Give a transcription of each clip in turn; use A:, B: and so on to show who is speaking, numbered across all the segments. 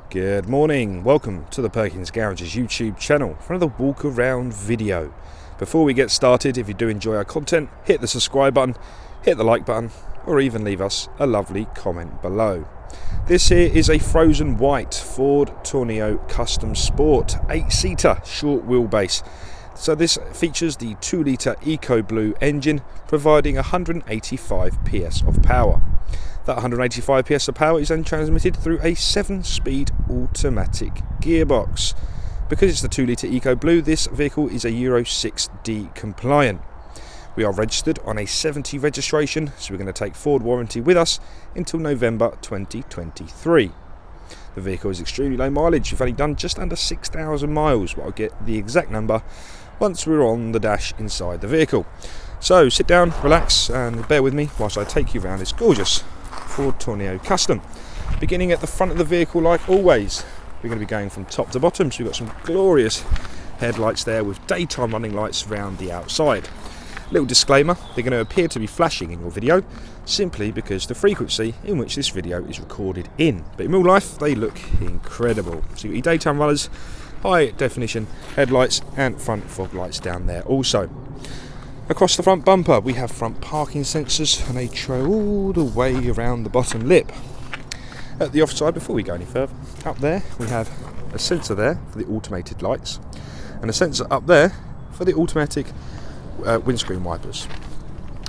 A: Good morning, welcome to the Perkins Garage's YouTube channel for another walk around video. Before we get started, if you do enjoy our content, hit the subscribe button, hit the like button, or even leave us a lovely comment below. This here is a frozen white Ford Tourneo Custom Sport 8-seater short wheelbase. So this features the 2-litre Eco Blue engine providing 185 PS of power. That 185 PS of power is then transmitted through a 7-speed automatic gearbox. Because it's the 2-litre Eco Blue, this vehicle is a Euro 6D compliant. We are registered on a 70 registration, so we're going to take Ford warranty with us until November 2023. The vehicle is extremely low mileage. We've only done just under 6,000 miles, but I'll get the exact number once we're on the dash inside the vehicle. So sit down, relax, and bear with me whilst I take you around this gorgeous Ford Tourneo Custom. Beginning at the front of the vehicle, like always, we're going to be going from top to bottom. So we've got some glorious headlights there with daytime running lights around the outside. Little disclaimer, they're going to appear to be flashing in your video simply because the frequency in which this video is recorded in. But in real life, they look incredible. So you've got your daytime runners, high definition headlights, and front fog lights down there also. Across the front bumper, we have front parking sensors and a tray all the way around the bottom lip. At the offside, before we go any further, up there we have a sensor there for the automated lights and a sensor up there for the automatic windscreen wipers.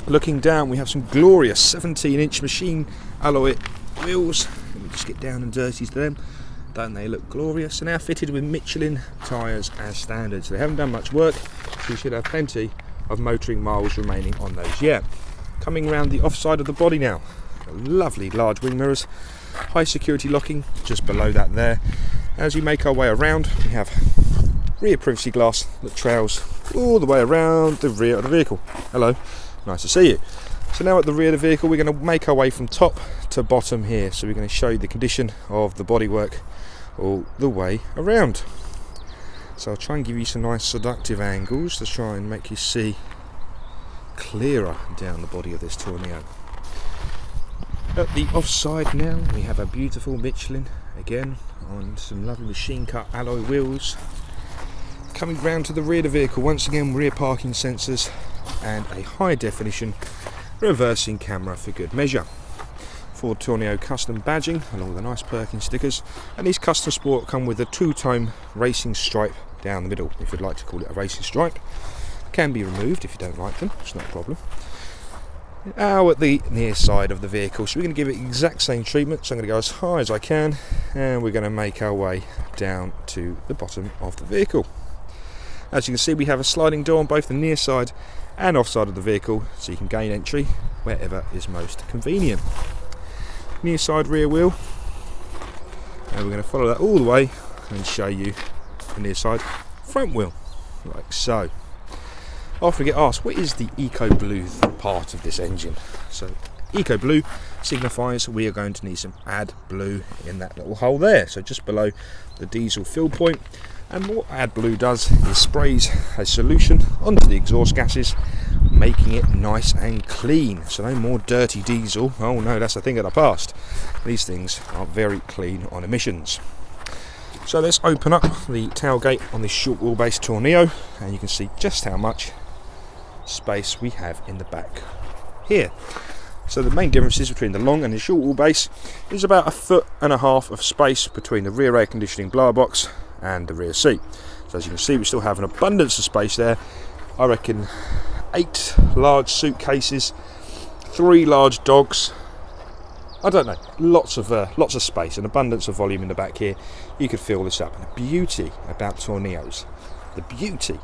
A: Looking down, we have some glorious 17-inch machine alloy wheels. Let me just get down and dirty to them. Don't they look glorious? And they're fitted with Michelin tyres as standard, so they haven't done much work, so you should have plenty of motoring miles remaining on those yet. Coming around the offside of the body now, lovely large wing mirrors, high security locking just below that there. As we make our way around, we have rear privacy glass that trails all the way around the rear of the vehicle. Hello, nice to see you. So now at the rear of the vehicle, we're going to make our way from top to bottom here. So we're going to show you the condition of the bodywork all the way around. So I'll try and give you some nice seductive angles to try and make you see clearer down the body of this Tourneo. At the offside now, we have a beautiful Michelin, again, on some lovely machine cut alloy wheels. Coming round to the rear of the vehicle, once again rear parking sensors and a high definition reversing camera for good measure. Ford Tourneo custom badging along with the nice Perkins stickers, and these Custom Sport come with a 2-tone racing stripe down the middle. If you'd like to call it a racing stripe, can be removed if you don't like them, it's not a problem. Now at the near side of the vehicle, so we're going to give it the exact same treatment. So I'm going to go as high as I can, and we're going to make our way down to the bottom of the vehicle. As you can see, we have a sliding door on both the near side and off side of the vehicle, so you can gain entry wherever is most convenient. Near side rear wheel, and we're going to follow that all the way and show you the near side front wheel, like so. Often we get asked, what is the Eco Blue part of this engine? So Eco Blue signifies we are going to need some AdBlue in that little hole there, so just below the diesel fill point. And what AdBlue does is sprays a solution onto the exhaust gases, making it nice and clean. So no more dirty diesel. Oh no, that's a thing of the past. These things are very clean on emissions. So let's open up the tailgate on this short wheelbase Tourneo, and you can see just how much space we have in the back here. So the main differences between the long and the short wheelbase is about 1.5 foot of space between the rear air conditioning blower box and the rear seat. So as you can see, we still have an abundance of space there. I reckon 8 large suitcases, 3 large dogs. I don't know, lots of space, an abundance of volume in the back here. You could fill this up. And the beauty about Tourneos, the beauty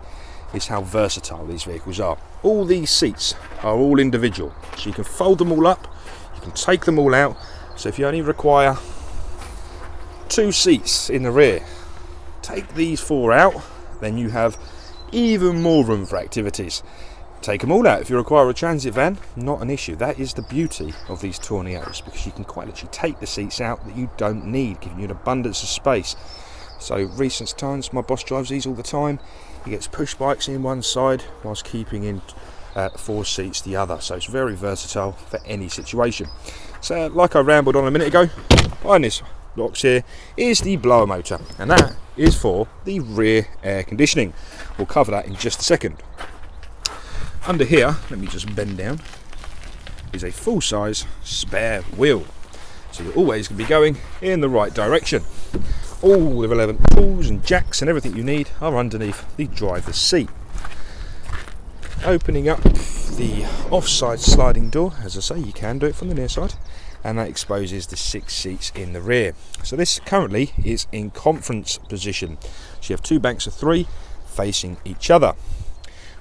A: is how versatile these vehicles are. All these seats are all individual, so you can fold them all up, you can take them all out. So if you only require 2 seats in the rear, take these 4 out, then you have even more room for activities. Take them all out. If you require a transit van, not an issue. That is the beauty of these Tourneos, because you can quite literally take the seats out that you don't need, giving you an abundance of space. So recent times, my boss drives these all the time. He gets push bikes in one side whilst keeping in 4 seats the other. So it's very versatile for any situation. So like I rambled on a minute ago, behind this box here is the blower motor, and that is for the rear air conditioning. We'll cover that in just a second. Under here, let me just bend down, is a full-size spare wheel. So you're always going to be going in the right direction. All the relevant tools and jacks and everything you need are underneath the driver's seat. Opening up the offside sliding door, as I say, you can do it from the near side, and that exposes the 6 seats in the rear. So this currently is in conference position. So you have 2 banks of 3 facing each other.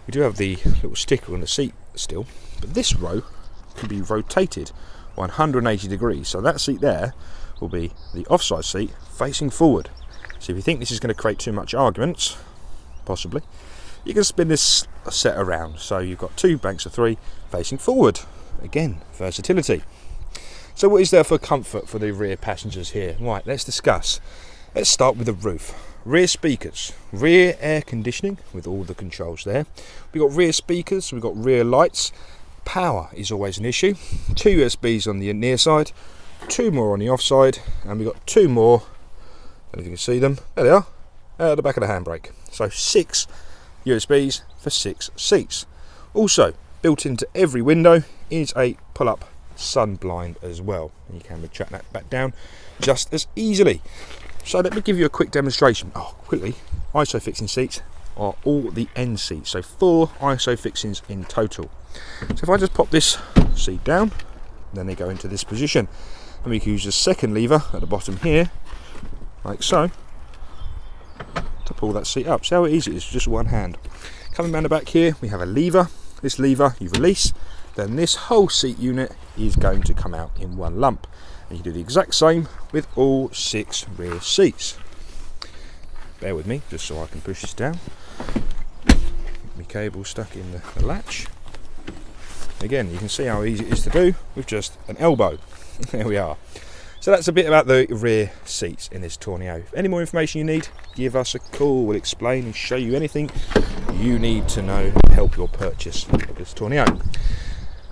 A: We do have the little sticker on the seat still, but this row can be rotated 180 degrees. So that seat there will be the offside seat facing forward. So if you think this is going to create too much arguments, possibly, you can spin this set around. So you've got 2 banks of 3 facing forward. Again, versatility. So what is there for comfort for the rear passengers here? Right, let's discuss. Let's start with the roof. Rear speakers, rear air conditioning with all the controls there. We've got rear speakers, we've got rear lights. Power is always an issue. 2 USBs on the near side, 2 more on the off side, and we've got 2 more, I don't know if you can see them, there they are, at the back of the handbrake. So 6 USBs for 6 seats. Also, built into every window is a pull-up sun blind as well. And you can retract that back down just as easily. So let me give you a quick demonstration. Quickly, ISOFIX seats are all the end seats. So 4 ISOFIX in total. So if I just pop this seat down, then they go into this position. And we can use the second lever at the bottom here, like so, to pull that seat up. See how easy it is, just one hand. Coming around the back here, we have a lever. This lever you release, then this whole seat unit is going to come out in one lump. And you do the exact same with all 6 rear seats. Bear with me, just so I can push this down. Get my cable stuck in the latch. Again, you can see how easy it is to do with just an elbow. There we are. So that's a bit about the rear seats in this Tourneo. If any more information you need, give us a call. We'll explain and show you anything you need to know to help your purchase of this Tourneo.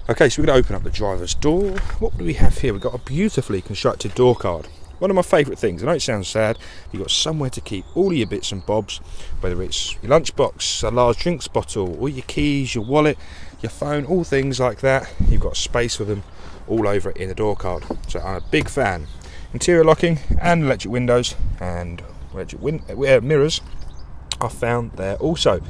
A: Okay, so we're going to open up the driver's door. What do we have here? We've got a beautifully constructed door card. One of my favourite things. I know it sounds sad. You've got somewhere to keep all your bits and bobs, whether it's your lunchbox, a large drinks bottle, all your keys, your wallet, your phone, all things like that. You've got space for them all over it in the door card. So I'm a big fan. Interior locking and electric windows and electric mirrors are found there also.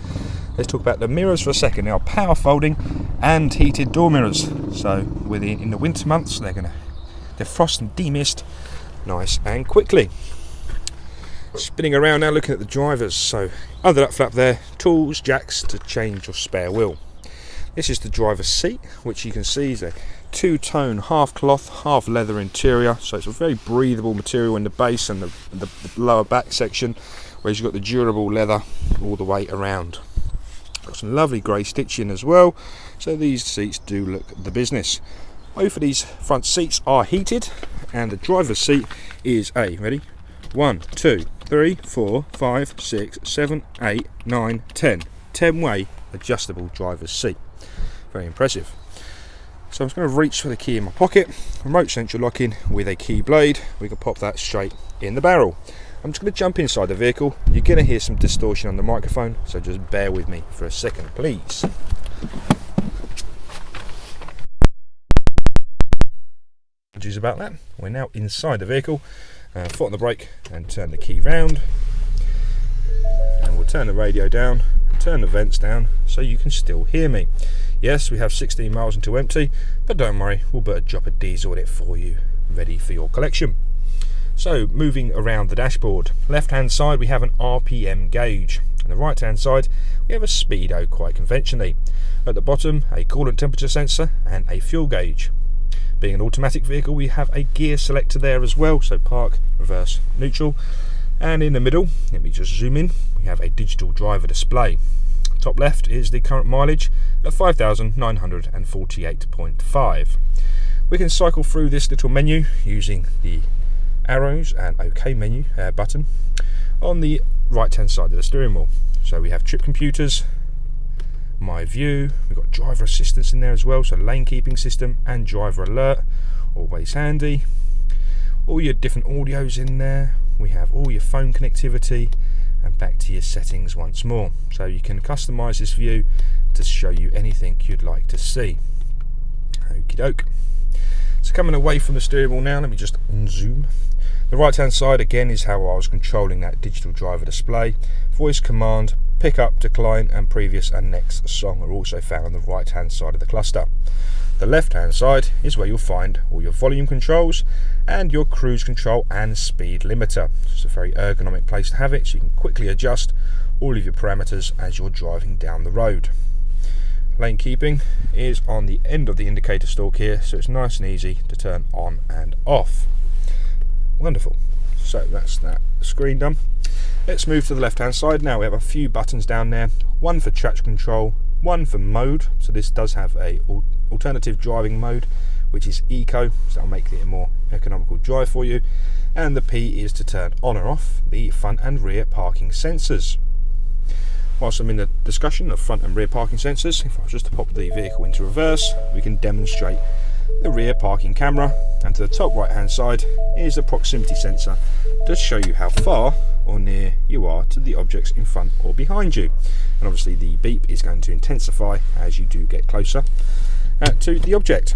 A: Let's talk about the mirrors for a second. They are power folding and heated door mirrors. So in the winter months, they're going to defrost and demist nice and quickly. Spinning around now, looking at the drivers. So under that flap there, tools, jacks to change your spare wheel. This is the driver's seat, which you can see is a 2-tone half cloth, half leather interior. So it's a very breathable material in the base and the lower back section, whereas you've got the durable leather all the way around. Got some lovely grey stitching as well, so these seats do look the business. Both of these front seats are heated, and the driver's seat is ready? 1, 2, 3, 4, 5, 6, 7, 8, 9, 10. 10-way adjustable driver's seat. Very impressive. So I'm just going to reach for the key in my pocket. Remote central locking with a key blade. We can pop that straight in the barrel. I'm just going to jump inside the vehicle. You're going to hear some distortion on the microphone, so just bear with me for a second, please. Apologies about that. We're now inside the vehicle. Foot on the brake and turn the key round. And we'll turn the radio down, turn the vents down so you can still hear me. Yes, we have 16 miles until empty, but don't worry, we'll put a drop of diesel in it for you, ready for your collection. So moving around the dashboard, left hand side we have an RPM gauge. On the right hand side we have a speedo quite conventionally. At the bottom a coolant temperature sensor and a fuel gauge. Being an automatic vehicle we have a gear selector there as well, so park, reverse, neutral. And in the middle, let me just zoom in, we have a digital driver display. Top left is the current mileage at 5,948.5. We can cycle through this little menu using the arrows and OK menu button on the right hand side of the steering wheel. So we have trip computers, my view, we've got driver assistance in there as well, so lane keeping system and driver alert, always handy. all your different audios in there. We have all your phone connectivity, and back to your settings once more. So you can customize this view to show you anything you'd like to see. Okie doke. So coming away from the steering wheel now, let me just zoom. The right hand side again is how I was controlling that digital driver display. Voice command, pick up, decline, and previous and next song are also found on the right hand side of the cluster. The left hand side is where you'll find all your volume controls and your cruise control and speed limiter. It's a very ergonomic place to have it, so you can quickly adjust all of your parameters as you're driving down the road. Lane keeping is on the end of the indicator stalk here, so it's nice and easy to turn on and off. Wonderful. So that's that screen done. Let's move to the left hand side now. We have a few buttons down there, one for traction control, one for mode. So this does have a alternative driving mode, which is eco, so that'll make it a more economical drive for you. And the P is to turn on or off the front and rear parking sensors. Whilst I'm in the discussion of front and rear parking sensors, if I was just to pop the vehicle into reverse, we can demonstrate the rear parking camera, and to the top right hand side is the proximity sensor to show you how far or near you are to the objects in front or behind you. And obviously the beep is going to intensify as you do get closer to the object.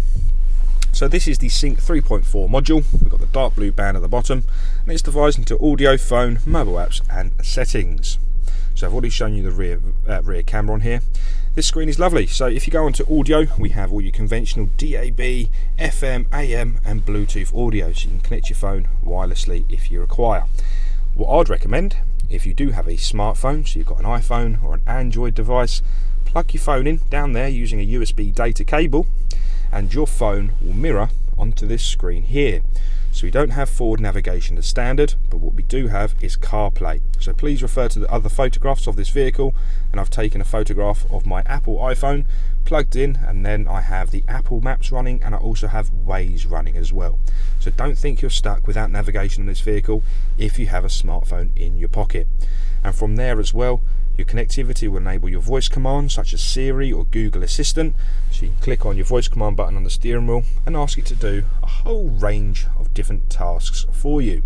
A: So this is the Sync 3.4 module. We've got the dark blue band at the bottom, and it's divided into audio, phone, mobile apps and settings. So I've already shown you the rear camera on here. This screen is lovely. So if you go onto audio, we have all your conventional DAB, FM, AM and Bluetooth audio, so you can connect your phone wirelessly if you require. What I'd recommend, if you do have a smartphone, so you've got an iPhone or an Android device, plug your phone in down there using a USB data cable, and your phone will mirror onto this screen here. So we don't have forward navigation as standard, but what we do have is CarPlay. So please refer to the other photographs of this vehicle, and I've taken a photograph of my Apple iPhone plugged in, and then I have the Apple Maps running, and I also have Waze running as well. So don't think you're stuck without navigation on this vehicle if you have a smartphone in your pocket. And from there as well, your connectivity will enable your voice commands such as Siri or Google Assistant, so you can click on your voice command button on the steering wheel and ask it to do a whole range of different tasks for you.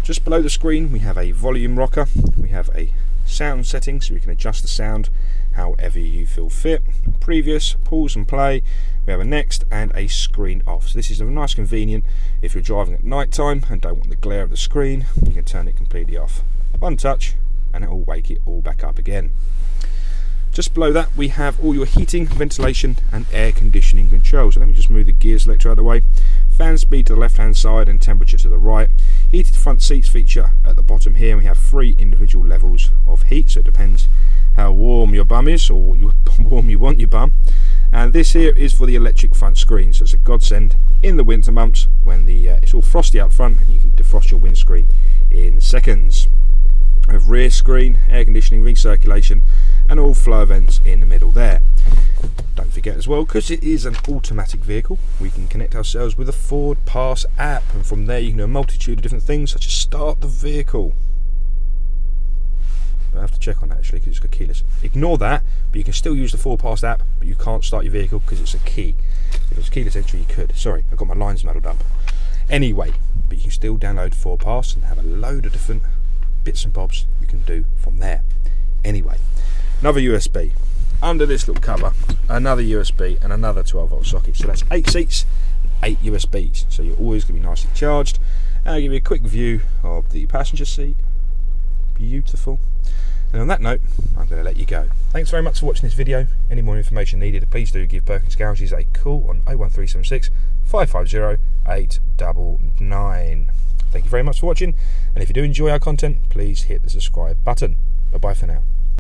A: Just below the screen we have a volume rocker, we have a sound setting so you can adjust the sound however you feel fit, previous, pause and play, we have a next and a screen off. So this is a nice convenient if you're driving at night time and don't want the glare of the screen, you can turn it completely off. One touch and it will wake it all back up again. Just below that we have all your heating, ventilation and air conditioning controls. So let me just move the gear selector out of the way. Fan speed to the left hand side and temperature to the right. Heated front seats feature at the bottom here. We have 3 individual levels of heat, so it depends how warm your bum is or what warm you want your bum. And this here is for the electric front screen, so it's a godsend in the winter months when it's all frosty out front and you can defrost your windscreen in seconds. We have rear screen, air conditioning, recirculation and all flow vents in the middle there. Don't forget as well, because it is an automatic vehicle, we can connect ourselves with a Forward Pass app, and from there you can do a multitude of different things such as start the vehicle. I have to check on that actually because it's got keyless. Ignore that, but you can still use the Forward Pass app, but you can't start your vehicle because it's a key. If it's keyless entry you could. Sorry, I've got my lines muddled up. Anyway, but you can still download Forward Pass and have a load of different bits and bobs you can do from there. Anyway, another USB. Under this little cover, another USB and another 12-volt socket. So that's 8 seats and 8 USBs. So you're always going to be nicely charged. And I'll give you a quick view of the passenger seat. Beautiful. And on that note, I'm going to let you go. Thanks very much for watching this video. Any more information needed, please do give Perkins Garages a call on 01376 550 899. Thank you very much for watching, and if you do enjoy our content, please hit the subscribe button. Bye bye for now.